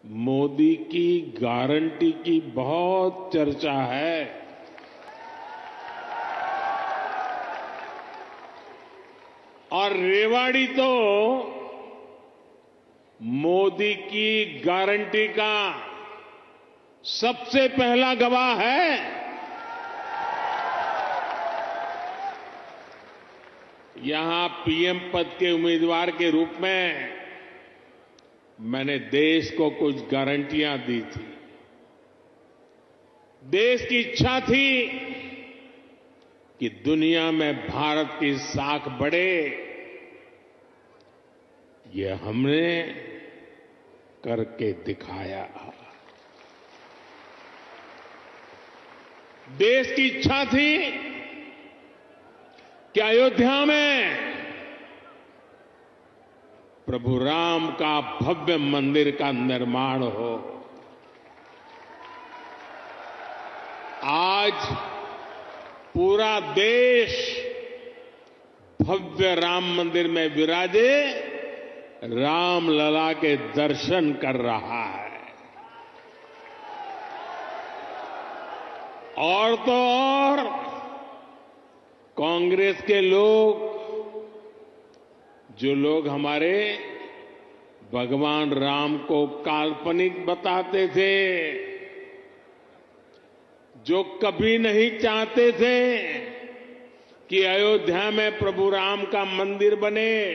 मोदी की गारंटी की बहुत चर्चा है। और रेवाड़ी तो मोदी की गारंटी का सबसे पहला गवाह है। यहां पीएम पद के उम्मीदवार के रूप में मैंने देश को कुछ गारंटियां दी थी। देश की इच्छा थी कि दुनिया में भारत की साख बढ़े। ये हमने करके दिखाया। देश की इच्छा थी कि अयोध्या में प्रभु राम का भव्य मंदिर का निर्माण हो। आज पूरा देश भव्य राम मंदिर में विराजे राम लला के दर्शन कर रहा है। और तो और कांग्रेस के लोग, जो लोग हमारे भगवान राम को काल्पनिक बताते थे, जो कभी नहीं चाहते थे कि अयोध्या में प्रभु राम का मंदिर बने,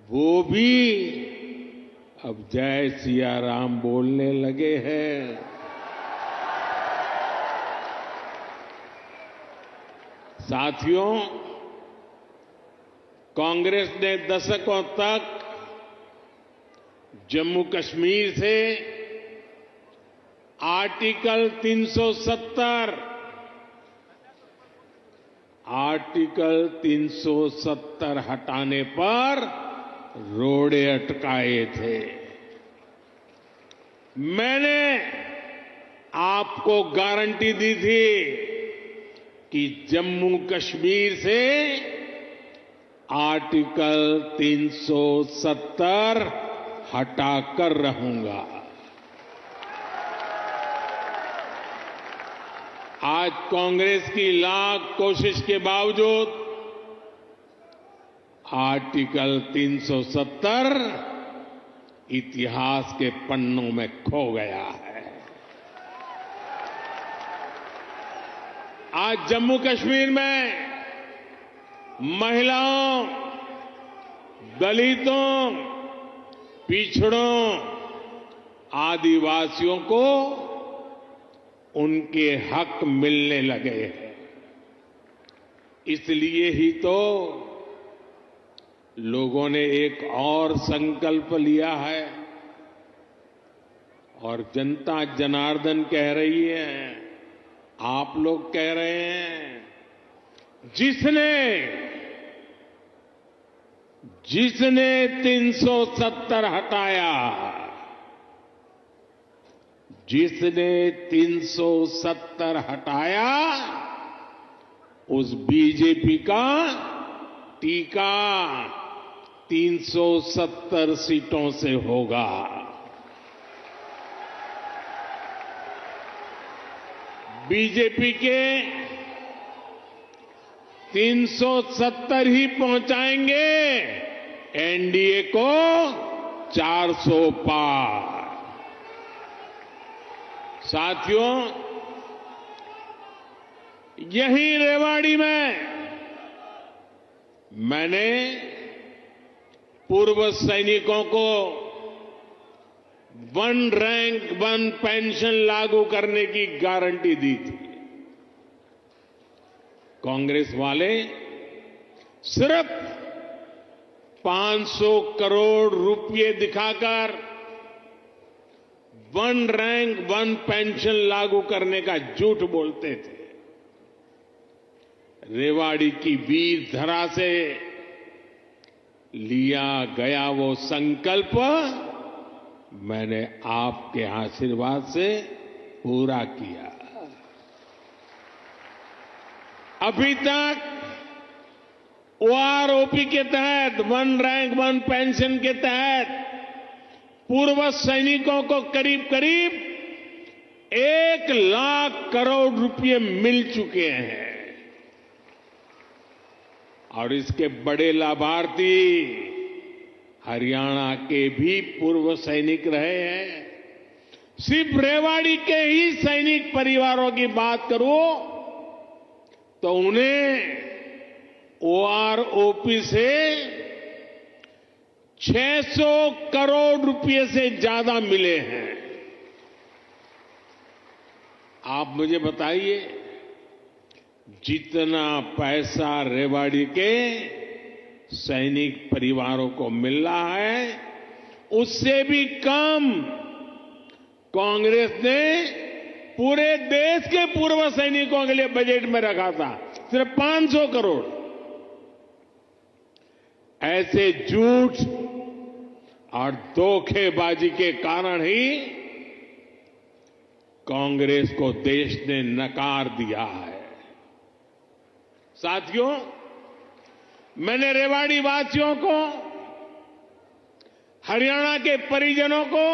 वो भी अब जय सिया राम बोलने लगे हैं। साथियों, कांग्रेस ने दशकों तक जम्मू कश्मीर से आर्टिकल 370 हटाने पर रोड़े अटकाए थे। मैंने आपको गारंटी दी थी कि जम्मू कश्मीर से आर्टिकल 370 हटाकर रहूंगा। आज कांग्रेस की लाख कोशिश के बावजूद आर्टिकल 370 इतिहास के पन्नों में खो गया है। आज जम्मू कश्मीर में महिलाओं, दलितों, पिछड़ों, आदिवासियों को उनके हक मिलने लगे हैं। इसलिए ही तो लोगों ने एक और संकल्प लिया है और जनता जनार्दन कह रही है, आप लोग कह रहे हैं, जिसने 370 हटाया, जिसने 370 हटाया, उस बीजेपी का टीका 370 सीटों से होगा। बीजेपी के 370 ही पहुंचाएंगे एनडीए को 400 पार। साथियों, यही रेवाड़ी में मैंने पूर्व सैनिकों को 1 रैंक 1 पेंशन लागू करने की गारंटी दी थी। कांग्रेस वाले सिर्फ 500 करोड़ रुपए दिखाकर 1 रैंक 1 पेंशन लागू करने का झूठ बोलते थे। रेवाड़ी की वीर धरा से लिया गया वो संकल्प मैंने आपके आशीर्वाद से पूरा किया। अभी तक ओआरओपी के तहत 1 रैंक 1 पेंशन के तहत पूर्व सैनिकों को करीब करीब 1,00,000 करोड़ रुपए मिल चुके हैं और इसके बड़े लाभार्थी हरियाणा के भी पूर्व सैनिक रहे हैं। सिर्फ रेवाड़ी के ही सैनिक परिवारों की बात करूं तो उन्हें ओआरओपी से 600 करोड़ रुपए से ज्यादा मिले हैं। आप मुझे बताइए, जितना पैसा रेवाड़ी के सैनिक परिवारों को मिल रहा है उससे भी कम कांग्रेस ने पूरे देश के पूर्व सैनिकों के लिए बजट में रखा था, सिर्फ 500 करोड़। ऐसे झूठ और धोखेबाजी के कारण ही कांग्रेस को देश ने नकार दिया है। साथियों, मैंने रेवाड़ी वासियों को, हरियाणा के परिजनों को